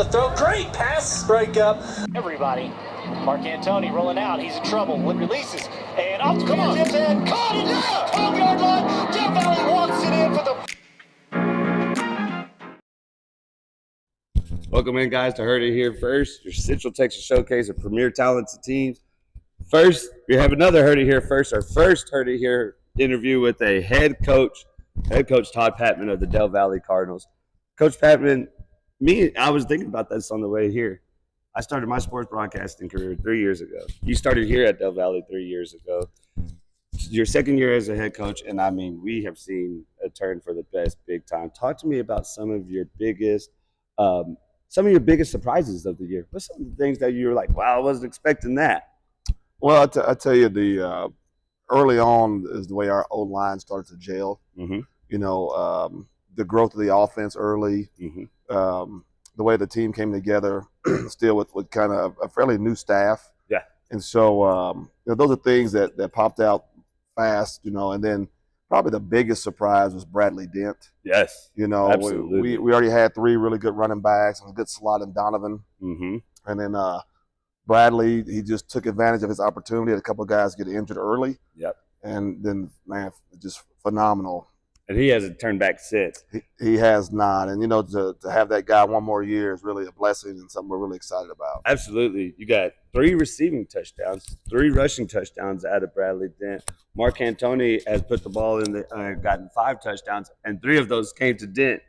the throw. Great pass breakup. Everybody. Mark Antoni rolling out. He's in trouble. Releases. And off the fingertips and caught it. 12-yard line. Death Valley walks it in for the. Welcome in, guys, to Heard It Here First, your Central Texas showcase of premier talents and teams. First, we have another Heard It Here First, our first Heard It Here interview with a head coach Todd Patman of the Del Valley Cardinals. Coach Patman, I was thinking about this on the way here. I started my sports broadcasting career 3 years ago. You started here at Del Valley 3 years ago. Your second year as a head coach, and I mean, we have seen a turn for the best big time. Talk to me about some of your biggest surprises of the year. What's some of the things that you were like, wow, I wasn't expecting that? Well, I tell you, the early on is the way our O-line started to gel. Mm-hmm. You know, the growth of the offense early, the way the team came together, still with kind of a fairly new staff. Yeah. And so, those are things that popped out fast, and then probably the biggest surprise was Bradley Dent. Yes. We already had 3 really good running backs and a good slot in Donovan. Mm-hmm. And then Bradley, he just took advantage of his opportunity. Had a couple of guys get injured early. Yep. And then, man, just phenomenal. And he hasn't turned back since. He has not. And, to have that guy one more year is really a blessing and something we're really excited about. Absolutely. You got 3 receiving touchdowns, 3 rushing touchdowns out of Bradley Dent. Mark Antoni has put the ball in gotten 5 touchdowns, and 3 of those came to Dent.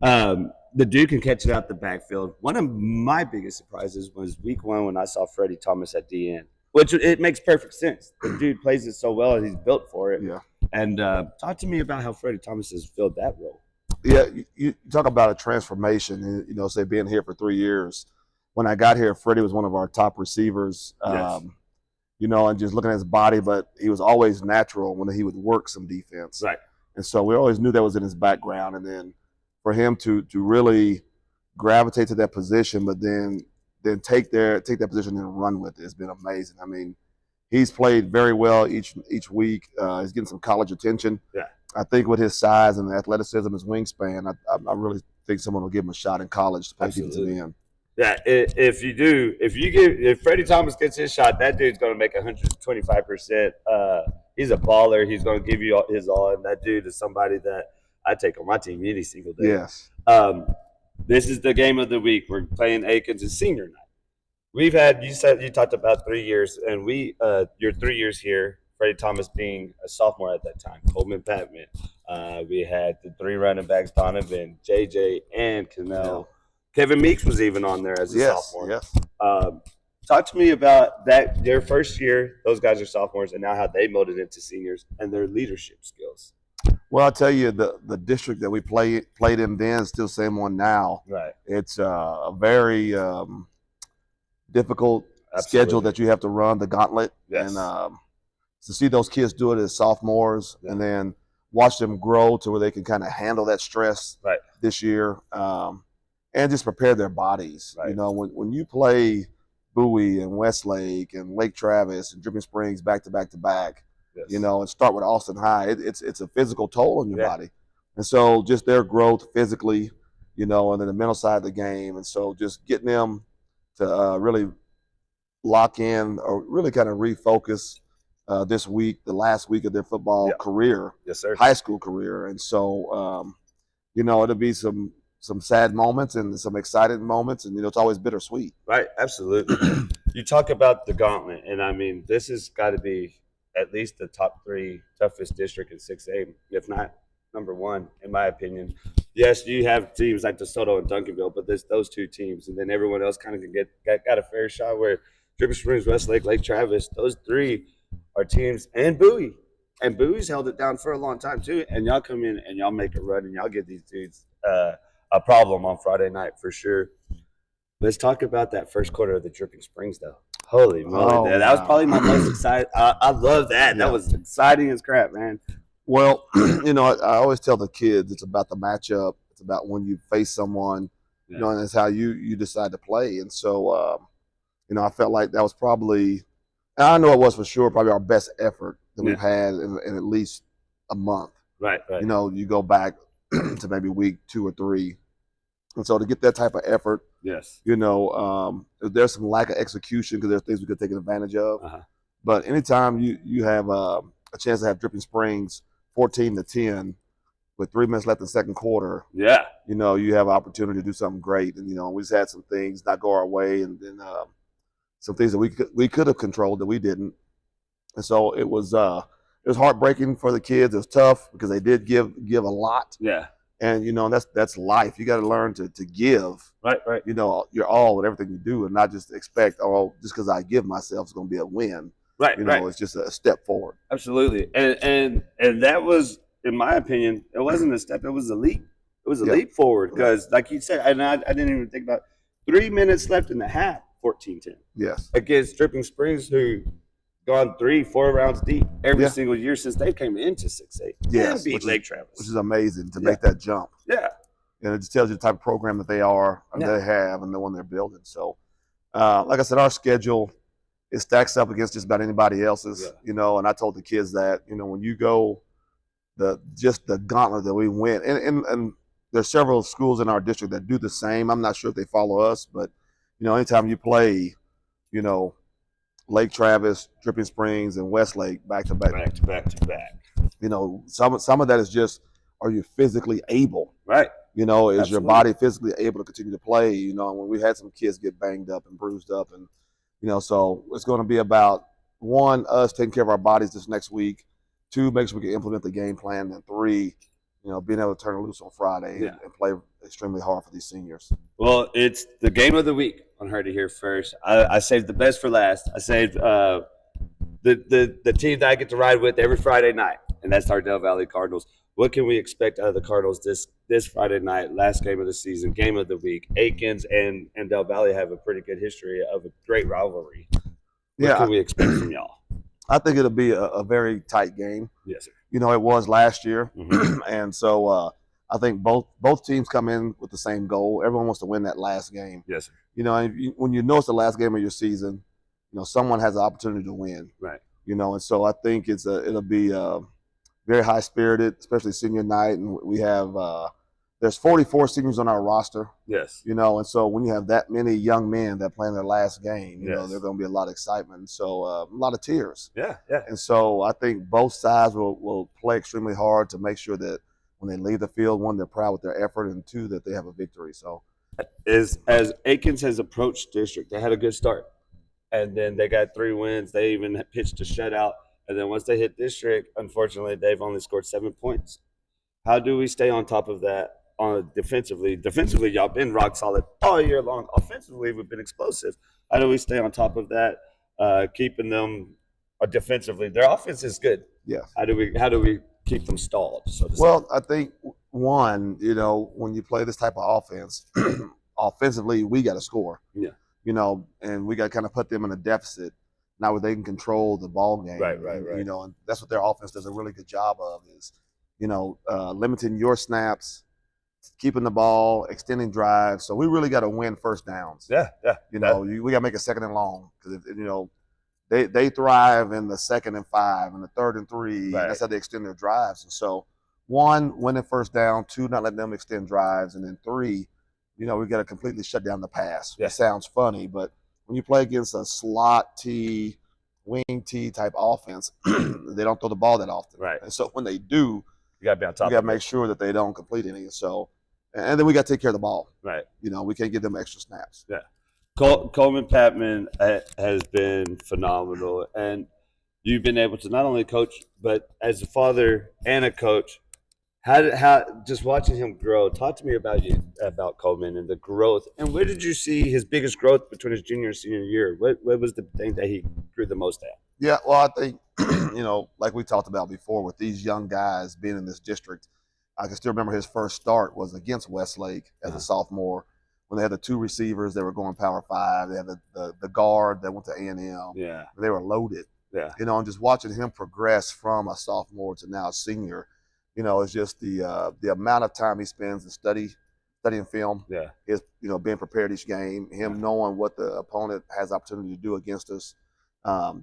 The dude can catch it out the backfield. One of my biggest surprises was week 1 when I saw Freddie Thomas at the end, which it makes perfect sense. The dude plays it so well, and he's built for it. Yeah. And talk to me about how Freddie Thomas has filled that role. Yeah, you talk about a transformation, say being here for 3 years. When I got here, Freddie was one of our top receivers, Yes. And just looking at his body, but he was always natural when he would work some defense. Right. And so we always knew that was in his background. And then for him to really gravitate to that position, but then take that position and run with it, has been amazing. I mean, he's played very well each week. He's getting some college attention. Yeah. I think with his size and athleticism, his wingspan, I really think someone will give him a shot in college to play defensive end. Yeah, if Freddie Thomas gets his shot, that dude's going to make 125%. He's a baller. He's going to give you his all, and that dude is somebody that I take on my team any single day. Yes. This is the game of the week. We're playing Akins' senior night. We've had you talked about 3 years, and your 3 years here. Freddie Thomas being a sophomore at that time, Coleman Patman. We had the 3 running backs, Donovan, JJ, and Cannell. Kevin Meeks was even on there as a sophomore. Yes. Talk to me about that. Their first year, those guys are sophomores, and now how they molded into seniors and their leadership skills. Well, I'll tell you, the district that we played in then is still the same one now. Right. It's a very difficult schedule that you have to run, the gauntlet. Yes. And to see those kids do it as sophomores and then watch them grow to where they can kind of handle that stress this year and just prepare their bodies. Right. When you play Bowie and Westlake and Lake Travis and Dripping Springs back to back to back, and start with Austin High, it's a physical toll on your body. And so just their growth physically, and then the mental side of the game. And so just getting them to really lock in or really kind of refocus this week, the last week of their football career, yes, sir, high school career. And so, it'll be some sad moments and some excited moments, and it's always bittersweet. Right, absolutely. You talk about the gauntlet, and I mean, this has got to be at least the top 3 toughest district in 6A, if not number 1, in my opinion. Yes, you have teams like DeSoto and Duncanville, but there's those 2 teams, and then everyone else kind of can got a fair shot. Where Dripping Springs, Westlake, Lake Travis, those 3 are teams, and Bowie. And Bowie's held it down for a long time, too. And y'all come in and y'all make a run, and y'all give these dudes a problem on Friday night for sure. Let's talk about that first quarter of the Dripping Springs, though. Holy moly, that was probably my most exciting. I love that. That was exciting as crap, man. Well, I always tell the kids it's about the matchup. It's about when you face someone, and it's how you decide to play. And so, I felt like that was probably – I know it was for sure probably our best effort that we've had in at least a month. Right. You go back to maybe week 2 or 3. And so to get that type of effort Yes. You know, there's some lack of execution because there's things we could take advantage of. Uh-huh. But anytime you have a chance to have Dripping Springs 14-10 with 3 minutes left in the second quarter, Yeah. you know, you have an opportunity to do something great. And, you know, we just had some things not go our way and then some things that we could have controlled that we didn't. And so it was heartbreaking for the kids. It was tough because they did give a lot. Yeah. And, you know, that's life. You got to learn to give, Right. you know, your all with everything you do and not just expect, oh, just because I give myself, it's going to be a win. Right. You know, it's just a step forward. Absolutely. And that was, in my opinion, it wasn't a step. It was a leap. It was a leap forward because, like you said, and I didn't even think about 3 minutes left in the half, 14-10. Yes. Against Dripping Springs, who gone 3-4 rounds deep every single year since they came into 6A. Yes. And beat Lake Travis. Which is amazing to make that jump. Yeah. And it just tells you the type of program that they are, and they have, and the one they're building. So, like I said, our schedule, it stacks up against just about anybody else's, you know, and I told the kids that, you know, when you go the gauntlet that we went, and there's several schools in our district that do the same. I'm not sure if they follow us, but, you know, anytime you play, you know, Lake Travis, Dripping Springs, and Westlake back to back. You know, some of that is just, are you physically able? Right. You know, is your body physically able to continue to play? You know, when we had some kids get banged up and bruised up, and you know, so it's going to be about 1, us taking care of our bodies this next week. 2, make sure we can implement the game plan, and 3, you know, being able to turn it loose on Friday and play extremely hard for these seniors. Well, it's the game of the week on Heard It Here first. I saved the best for last. I saved the team that I get to ride with every Friday night, and that's our Del Valley Cardinals. What can we expect out of the Cardinals this Friday night, last game of the season, game of the week? Akins and Del Valley have a pretty good history of a great rivalry. What can we expect from y'all? I think it'll be a very tight game. Yes, sir. You know, it was last year, and so I think both teams come in with the same goal. Everyone wants to win that last game. Yes, sir. You know, when you know it's the last game of your season, you know, someone has the opportunity to win. Right. You know, and so I think it'll be very high spirited, especially senior night, and we have there's 44 seniors on our roster. Yes. You know, and so when you have that many young men that play in their last game, you know, there's going to be a lot of excitement. So a lot of tears. Yeah. And so I think both sides will play extremely hard to make sure that when they leave the field, 1, they're proud with their effort, and 2, that they have a victory. So as Akins has approached district, they had a good start. And then they got 3 wins. They even pitched a shutout. And then once they hit district, unfortunately, they've only scored 7 points. How do we stay on top of that defensively? Defensively, y'all been rock solid all year long. Offensively, we've been explosive. How do we stay on top of that, keeping them defensively? Their offense is good. Yeah. How do we keep them stalled, so to say? Well, I think, 1, you know, when you play this type of offense, offensively, we got to score. Yeah. You know, and we got to kind of put them in a deficit. Now where they can control the ball game. Right. You know, and that's what their offense does a really good job of is, you know, limiting your snaps, keeping the ball, extending drives. So we really got to win first downs. Yeah. You know, we got to make a 2nd and long because, you know, they thrive in the 2nd and 5 and the 3rd and 3. And that's how they extend their drives. And so 1, winning first down. 2, not letting them extend drives. And then 3, you know, we got to completely shut down the pass. Yeah. It sounds funny, but when you play against a slot T, wing T type offense, they don't throw the ball that often. Right. And so when they do, you got to be on top. You got to make sure that they don't complete any. So, and then we got to take care of the ball. Right. You know, we can't give them extra snaps. Yeah. Coleman Patman has been phenomenal, and you've been able to not only coach, but as a father and a coach. How just watching him grow? Talk to me about Coleman and the growth. And where did you see his biggest growth between his junior and senior year? What was the thing that he grew the most at? Yeah, well, I think you know, like we talked about before, with these young guys being in this district, I can still remember his first start was against Westlake as a sophomore when they had the 2 receivers that were going Power 5. They had the guard that went to A&M. Yeah, they were loaded. Yeah, you know, and just watching him progress from a sophomore to now a senior. You know, it's just the amount of time he spends in studying film. Yeah. Is, you know, being prepared each game, him knowing what the opponent has opportunity to do against us.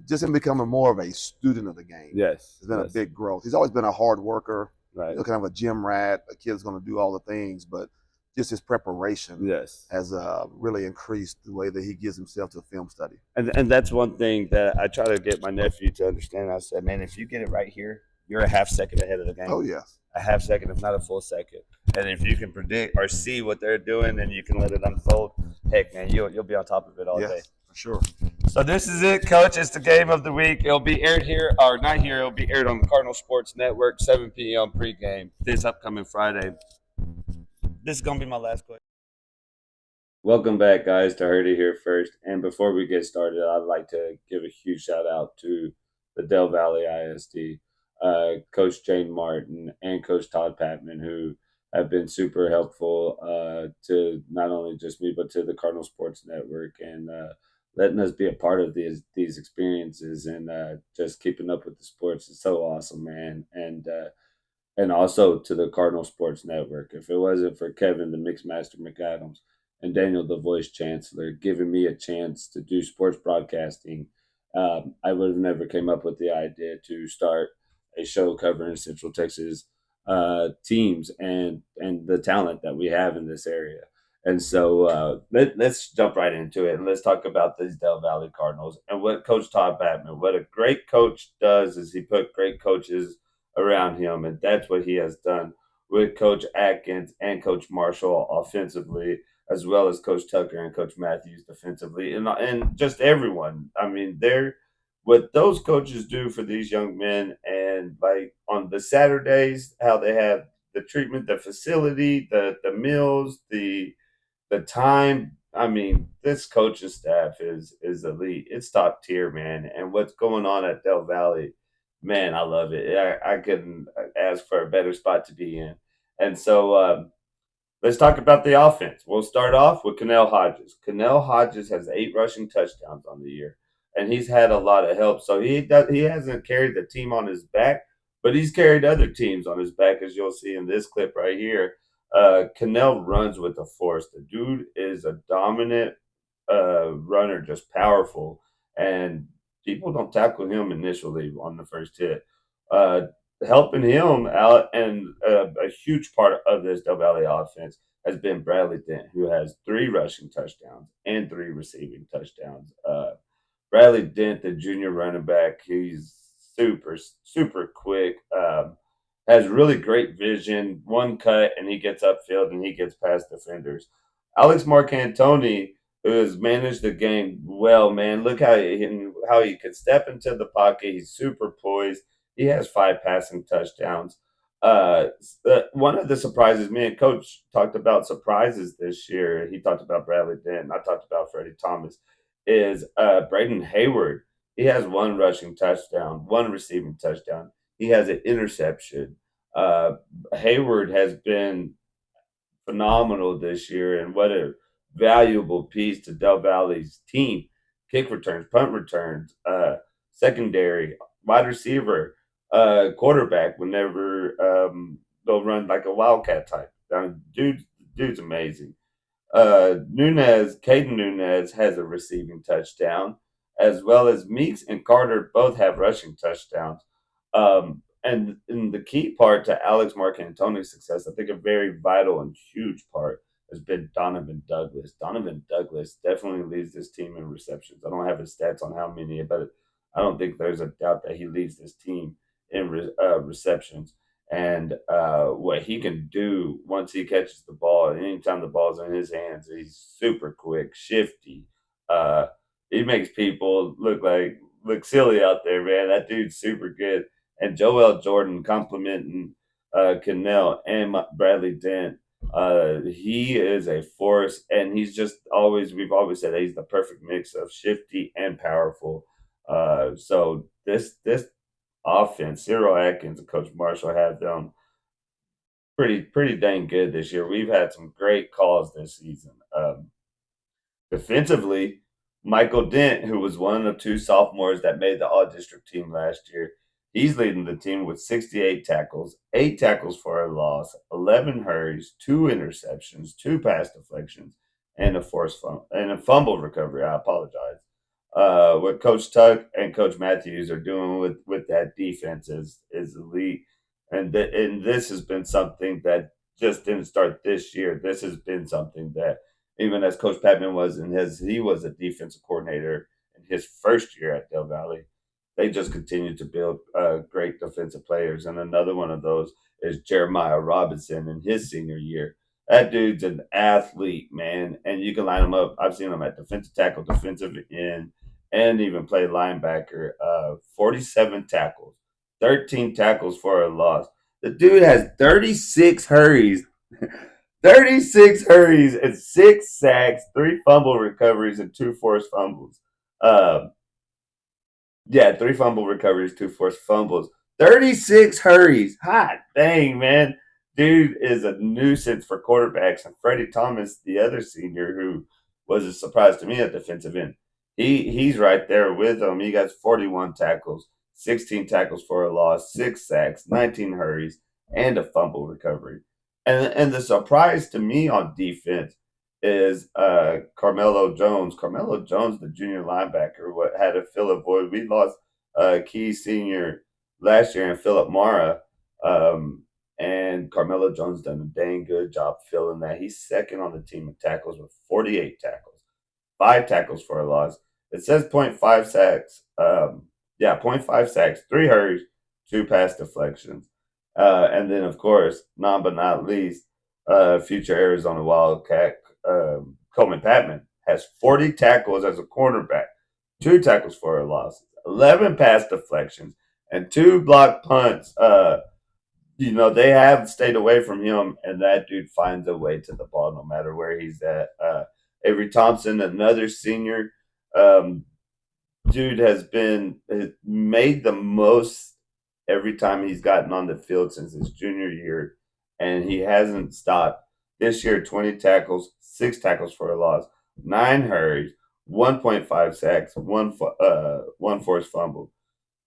Just him becoming more of a student of the game. Yes. It's been a big growth. He's always been a hard worker. Right. You know, kind of a gym rat, a kid's going to do all the things. But just his preparation Yes. has really increased the way that he gives himself to film study. And that's one thing that I try to get my nephew to understand. I said, man, if you get it right here, you're a half second ahead of the game. Oh, yes. A half second, if not a full second. And if you can predict or see what they're doing and you can let it unfold, heck, man, you'll be on top of it all day. For sure. So this is it, Coach. It's the game of the week. It'll be aired here, or not here. It'll be aired on the Cardinals Sports Network, 7 p.m. pregame this upcoming Friday. This is going to be my last question. Welcome back, guys, to Heard It Here First. And before we get started, I'd like to give a huge shout out to the Del Valley ISD, Coach Jane Martin and Coach Todd Patman, who have been super helpful to not only just me, but to the Cardinal Sports Network and letting us be a part of these experiences and just keeping up with the sports is so awesome, man. And also to the Cardinal Sports Network. If it wasn't for Kevin, the Mixmaster McAdams, and Daniel, the Voice Chancellor, giving me a chance to do sports broadcasting, I would have never came up with the idea to start a show covering Central Texas teams and the talent that we have in this area. And so let's jump right into it and let's talk about these Del Valley Cardinals and what Coach Todd Batman, what a great coach does is he put great coaches around him, and that's what he has done with Coach Atkins and Coach Marshall offensively, as well as Coach Tucker and Coach Matthews defensively, and just everyone. I mean, they're what those coaches do for these young men, and like on the Saturdays, how they have the treatment, the facility, the meals, the time. I mean, this coaching staff is elite. It's top tier, man. And what's going on at Del Valley, man, I love it. I couldn't ask for a better spot to be in. And so let's talk about the offense. We'll start off with Cannell Hodges. Cannell Hodges has 8 rushing touchdowns on the year, and he's had a lot of help. So he hasn't carried the team on his back, but he's carried other teams on his back, as you'll see in this clip right here. Cannell runs with the force. The dude is a dominant runner, just powerful, and people don't tackle him initially on the first hit. Uh, Helping him out, and a huge part of this Del Valley offense has been Bradley Dent, who has 3 rushing touchdowns and 3 receiving touchdowns. Bradley Dent, the junior running back, he's super quick. Has really great vision, one cut, and he gets upfield and he gets past defenders. Alex Marcantoni, who has managed the game well, man. Look how he could step into the pocket. He's super poised. He has 5 passing touchdowns. One of the surprises, me and Coach talked about surprises this year. He talked about Bradley Dent, and I talked about Freddie Thomas. Is Braden Hayward? He has 1 rushing touchdown, 1 receiving touchdown. He has an interception. Hayward has been phenomenal this year, and what a valuable piece to Del Valley's team. Kick returns, punt returns, secondary, wide receiver, quarterback. Whenever they'll run like a wildcat type, dude's amazing. Caden Nunez has a receiving touchdown, as well as Meeks and Carter both have rushing touchdowns. And the key part to Alex Marcantoni's success, I think a very vital and huge part, has been Donovan Douglas. Donovan Douglas definitely leads this team in receptions. I don't have his stats on how many, but I don't think there's a doubt that he leads this team in receptions. And what he can do once he catches the ball, and anytime the ball's in his hands, he's super quick, shifty. He makes people look silly out there, man. That dude's super good. And Joel Jordan complimenting Cannell and Bradley Dent. He is a force, and we've always said that he's the perfect mix of shifty and powerful. So this offense, Cyril Atkins and Coach Marshall have them pretty dang good this year. We've had some great calls this season. Defensively, Michael Dent, who was one of 2 sophomores that made the all-district team last year, he's leading the team with 68 tackles, 8 tackles for a loss, 11 hurries, 2 interceptions, 2 pass deflections, and a fumble recovery. I apologize. What Coach Tuck and Coach Matthews are doing with that defense is elite, and this has been something that just didn't start this year. This has been something that even as Coach Patman was he was a defensive coordinator in his first year at Del Valle, they just continued to build great defensive players. And another one of those is Jeremiah Robinson in his senior year. That dude's an athlete, man, and you can line him up. I've seen him at defensive tackle, defensive end, and even play linebacker. 47 tackles, 13 tackles for a loss. The dude has 36 hurries, 36 hurries and 6 sacks, 3 fumble recoveries, and 2 forced fumbles. Yeah, 3 fumble recoveries, 2 forced fumbles. 36 hurries. Hot dang, man. Dude is a nuisance for quarterbacks. And Freddie Thomas, the other senior who was a surprise to me at defensive end, he's right there with him. He got 41 tackles, 16 tackles for a loss, 6 sacks, 19 hurries, and a fumble recovery. And the surprise to me on defense is Carmelo Jones. Carmelo Jones, the junior linebacker, what had to fill a void. We lost key senior last year in Philip Mara, and Carmelo Jones done a dang good job filling that. He's second on the team in tackles with 48 tackles, 5 tackles for a loss. It says 0.5 sacks. Yeah, 0.5 sacks, 3 hurries, 2 pass deflections. And then, of course, non but not least, future Arizona Wildcat Coleman Patman has 40 tackles as a cornerback, 2 tackles for a loss, 11 pass deflections, and 2 block punts. They have stayed away from him, and that dude finds a way to the ball no matter where he's at. Avery Thompson, another senior, dude has made the most every time he's gotten on the field since his junior year, and he hasn't stopped. This year, 20 tackles, 6 tackles for a loss, 9 hurries, 1.5 sacks, one forced fumble.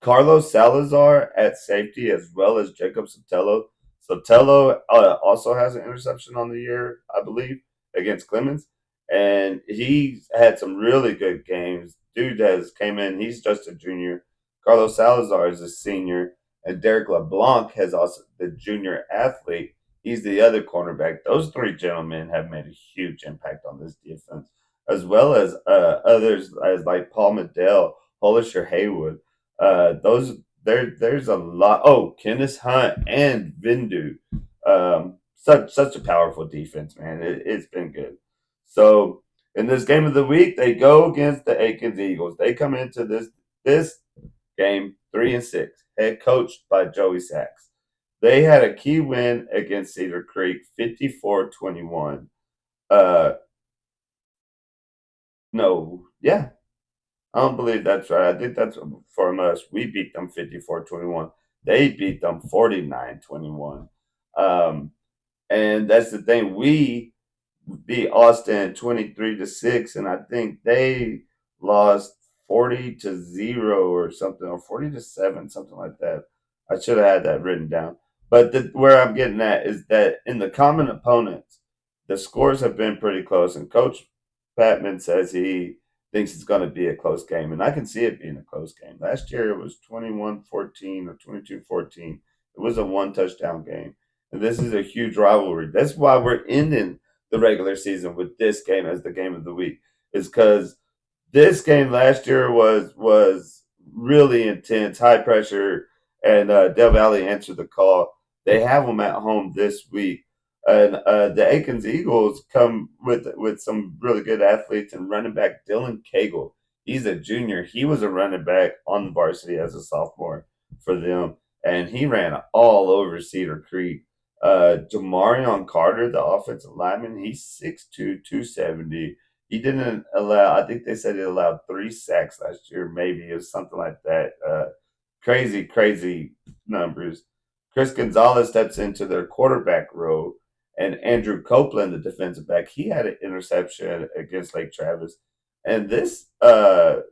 Carlos Salazar at safety, as well as Jacob Sotelo. Sotelo also has an interception on the year, I believe, against Clemens, and he's had some really good games. Dude has came in; he's just a junior. Carlos Salazar is a senior, and Derek LeBlanc has also the junior athlete. He's the other cornerback. Those 3 gentlemen have made a huge impact on this defense, as well as others as like Paul Medell, Holisher Haywood. There's a lot. Oh, Kenneth Hunt and Vindu. Such a powerful defense, man. It's been good. So in this game of the week, they go against the Akins Eagles. They come into this game 3-6, head coached by Joey Sachs. They had a key win against Cedar Creek, 54-21. No, yeah, I don't believe that's right. I think that's from us. We beat them 54-21. They beat them 49-21. And that's the thing. We beat Austin 23-6, and I think they lost 40-0 or something, or 40-7, something like that. I should have had that written down. But where I'm getting at is that in the common opponents, the scores have been pretty close, and Coach Patman says he thinks it's going to be a close game, and I can see it being a close game. Last year it was 21-14 or 22-14. It was a 1 touchdown game, and this is a huge rivalry. That's why we're ending the regular season with this game as the game of the week, is because this game last year was really intense, high pressure, and Del Valle answered the call. They have them at home this week, and the Akins Eagles come with some really good athletes and running back Dylan Cagle. He's a junior. He was a running back on the varsity as a sophomore for them, and he ran all over Cedar Creek. Jamarion Carter, the offensive lineman, he's 6'2", 270. He didn't allow, I think they said he allowed 3 sacks last year, maybe, or something like that. Crazy numbers. Chris Gonzalez steps into their quarterback role, and Andrew Copeland, the defensive back, he had an interception against Lake Travis. And the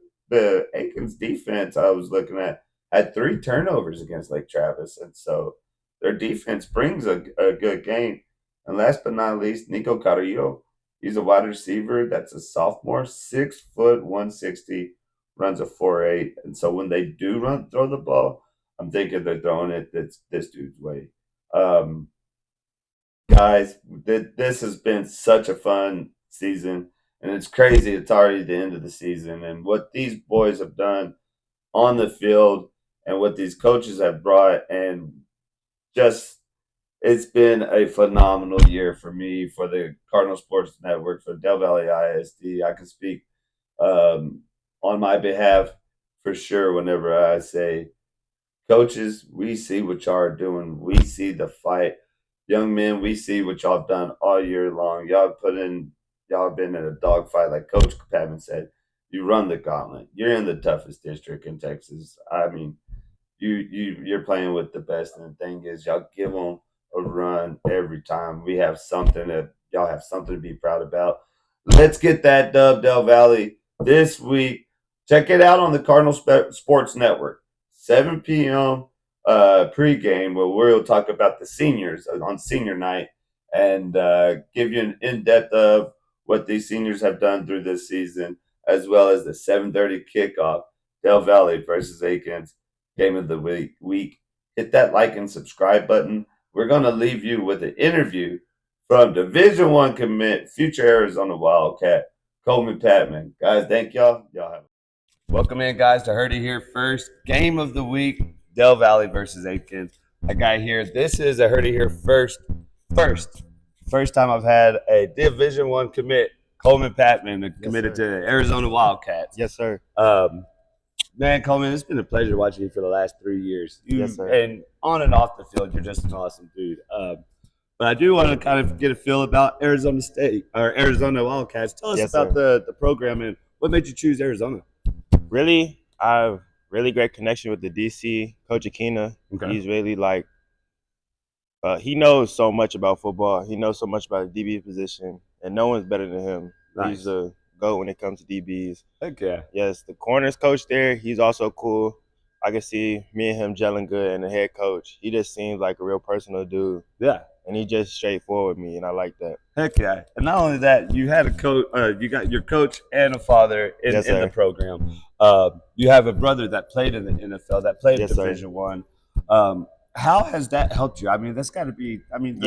Akins defense I was looking at had 3 turnovers against Lake Travis. And so their defense brings a good game. And last but not least, Nico Carrillo. He's a wide receiver that's a sophomore, 6 foot, 160, runs a 4.8. And so when they do throw the ball, I'm thinking they're throwing it this dude's way. guys, this has been such a fun season, and it's crazy. It's already the end of the season, and what these boys have done on the field, and what these coaches have brought, and just it's been a phenomenal year for me, for the Cardinal Sports Network, for Del Valle ISD. I can speak on my behalf for sure whenever I say, coaches, we see what y'all are doing. We see the fight. Young men, we see what y'all have done all year long. Y'all have been in a dogfight, like Coach Patman said. You run the gauntlet. You're in the toughest district in Texas. I mean, you're playing with the best, and the thing is, y'all give them a run every time. We have something that y'all have something to be proud about. Let's get that dub, Del Valley, this week. Check it out on the Cardinals Sports Network, 7 p.m. Pregame, where we'll talk about the seniors on senior night and give you an in-depth of what these seniors have done through this season, as well as the 7:30 kickoff, Del Valley versus Akins, game of the week. Hit that like and subscribe button. We're going to leave you with an interview from Division I commit, future Arizona Wildcat, Coleman Patman. Guys, thank y'all. Y'all have welcome in, guys, to Heard It Here First. Game of the week, Del Valley versus Akins. I got here. This is a Heard It Here First. First time I've had a Division I commit, Coleman Patman, committed to Arizona Wildcats. Yes, sir. Man, Coleman, it's been a pleasure watching you for the last 3 years. Yes, sir. And on and off the field, you're just an awesome dude. But I do want to kind of get a feel about Arizona State or Arizona Wildcats. Tell us Yes, about sir. the program and what made you choose Arizona. Really, I have really great connection with the DC Coach Akina. Okay. He's really like, he knows so much about football. He knows so much about the DB position, and no one's better than him. Nice. He's a GOAT when it comes to DBs. Heck yeah. Yes, the corners coach there, he's also cool. I can see me and him gelling good, and the head coach, he just seems like a real personal dude. Yeah. And he just straightforward with me, and I like that. Heck yeah. And not only that, you had a coach, you got your coach and a father in, Yes, in the sir. program. You have a brother that played in the NFL, that played Yes, sir. Division I. How has that helped you? I mean, that's got to be, I mean,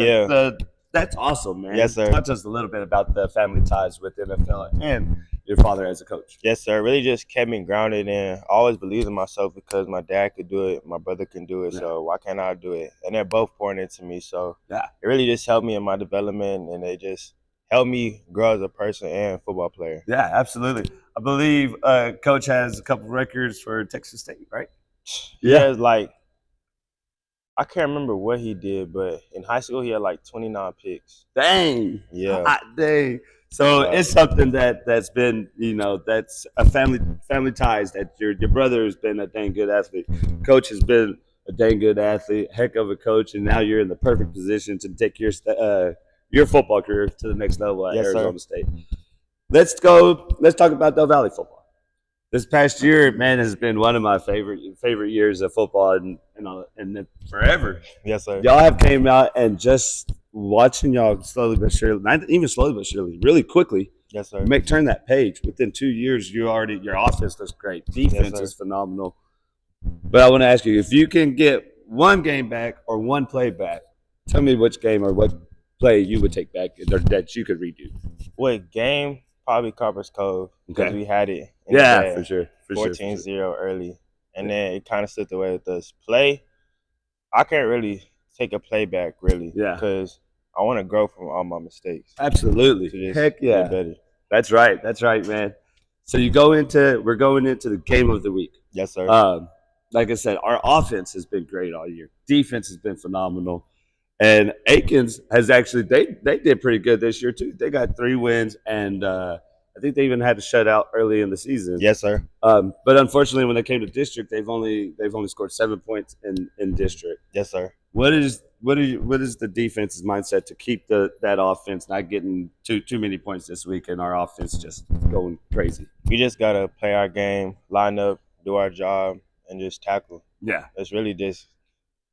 that's awesome, man. Yes, sir. Talk to us a little bit about the family ties with NFL and your father as a coach. Yes, sir. Really just kept me grounded, and I always believed in myself because my dad could do it, my brother can do it, Yeah. so why can't I do it? And they're both pouring into me, so Yeah. it really just helped me in my development, and they just helped me grow as a person and football player. Yeah, absolutely. I believe Coach has a couple records for Texas State, right? He has like, I can't remember what he did, but in high school he had like 29 picks. Dang. Yeah. Hot dang. So it's something that's been, that's a family ties, that your brother has been a dang good athlete. Coach has been a dang good athlete, heck of a coach, and now you're in the perfect position to take your football career to the next level at Yes, sir. Arizona State. Let's talk about Del Valley football. This past year, man, has been one of my favorite years of football and forever. Yes, sir. Y'all have came out, and just watching y'all slowly but surely, not even slowly but surely, really quickly, Yes, sir. turn that page. Within 2 years, your offense looks great. Defense sir. is phenomenal. But I want to ask you, if you can get one game back or one play back, tell me which game or what play you would take back or that you could redo. What game? Probably Carver's Cove, because Okay. we had it in Yeah, the bag. for sure. 14-0 early, and then it kind of slipped away with us. Play, I can't really take a play back, really, Yeah. because I want to grow from all my mistakes. Absolutely. To just Heck yeah. get better. That's right, man. So we're going into the game of the week. Yes, sir. Like I said, our offense has been great all year. Defense has been phenomenal. And Akins has actually they did pretty good this year too. They got 3 wins, and I think they even had a shutout early in the season. Yes, sir. But unfortunately, when they came to district, they've only scored 7 points in district. Yes, sir. What is the defense's mindset to keep that offense not getting too many points this week and our offense just going crazy? We just gotta play our game, line up, do our job, and just tackle. Yeah. It's really just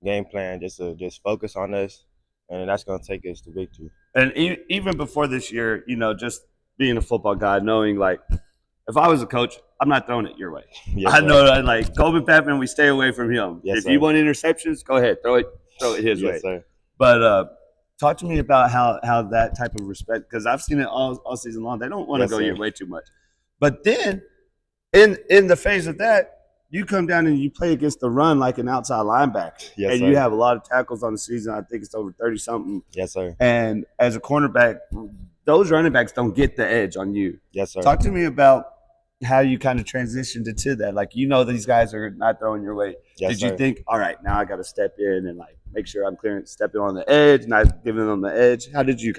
game plan, just focus on us, and that's gonna take us to victory. And even before this year, just being a football guy, knowing like if I was a coach, I'm not throwing it your way. Yes, I sir. know that like Coleman Patman, we stay away from him. Yes, if sir. you want interceptions, go ahead, throw it his way. Yes, sir. But Talk to me about how that type of respect, because I've seen it all season long. They don't want to Yes, go sir. your way too much. But then in the phase of that, you come down and you play against the run like an outside linebacker. Yes, and sir. you have a lot of tackles on the season. I think it's over 30-something. Yes, sir. And as a cornerback, those running backs don't get the edge on you. Yes, sir. Talk to me about how you kind of transitioned into that. Like, these guys are not throwing your way. Yes, Did you sir. think, all right, now I got to step in and like make sure I'm stepping on the edge, not giving them the edge? How did you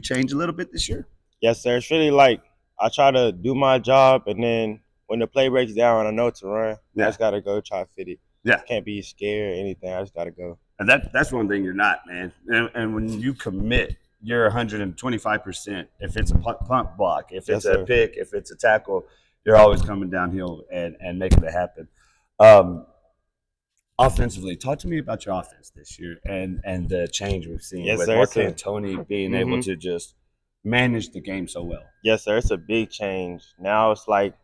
change a little bit this year? Yes, sir. It's really like I try to do my job, and then when the play breaks down, I know to run. Yeah. I just gotta go try to fit it. Yeah. Can't be scared or anything. I just gotta go. And that's one thing you're not, man. And when you commit, you're 125%. If it's a punt block, if it's Yes, a sir. pick, if it's a tackle, you're always coming downhill and making it happen. Offensively, talk to me about your offense this year and the change we've seen Yes, with sir. Mark Antony being able Mhm. to just manage the game so well. Yes, sir. It's a big change. Now it's like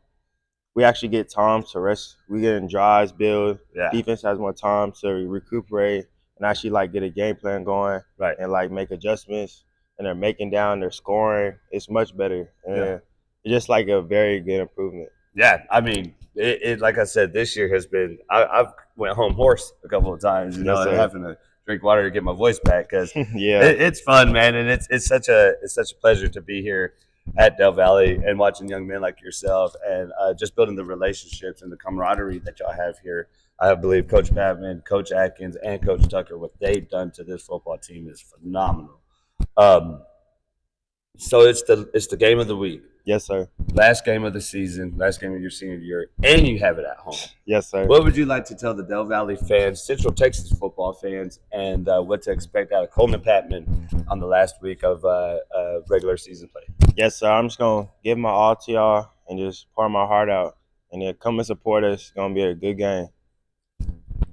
we actually get time to rest. We get in drives, build. Yeah. Defense has more time to recuperate and actually like get a game plan going. Right. And like make adjustments. And they're making down, they're scoring. It's much better. And Yeah. it's just like a very good improvement. Yeah, I mean, it like I said, this year has been. I've went home hoarse a couple of times, Yes, sir. having to drink water to get my voice back because Yeah. it's fun, man, and it's such a pleasure to be here at Del Valley and watching young men like yourself and just building the relationships and the camaraderie that y'all have here. I believe Coach Batman, Coach Atkins, and Coach Tucker, what they've done to this football team is phenomenal. So it's the game of the week. Yes, sir. Last game of the season, last game of your senior year, and you have it at home. Yes, sir. What would you like to tell the Del Valley fans, Central Texas football fans, and what to expect out of Coleman Patman on the last week of regular season play? Yes, sir. I'm just going to give my all to y'all and just pour my heart out. And then come and support us. It's going to be a good game.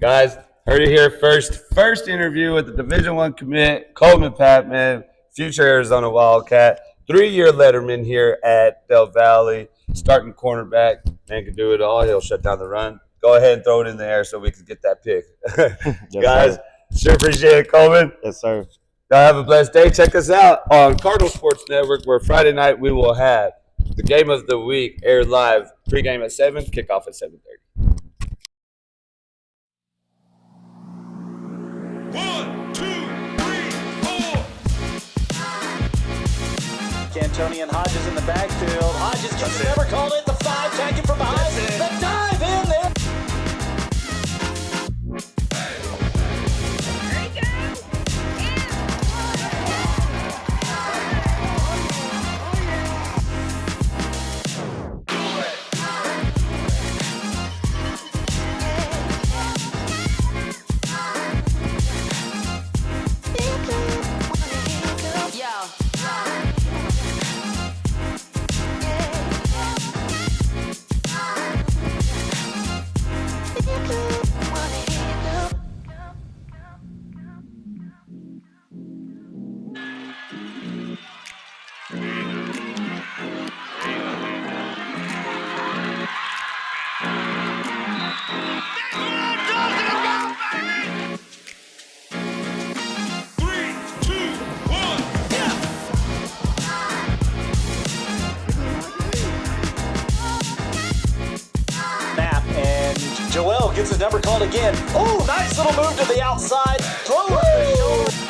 Guys, heard it here first. First interview with the Division I commit, Coleman Patman, future Arizona Wildcat. 3-year letterman here at Del Valley, starting cornerback. Man can do it all. He'll shut down the run. Go ahead and throw it in the air so we can get that pick. Yes, Guys, sir. sure appreciate it, Coleman. Yes, sir. Y'all have a blessed day. Check us out on Cardinals Sports Network, where Friday night we will have the game of the week aired live. Pregame at 7, kickoff at 7:30. 1, 2, 3, 4. Cantoni and Hodges in the backfield. Hodges gets it. Never called it. The 5, tagging from behind. The dive in there. Joel gets the number called again. Oh, nice little move to the outside. Throw it.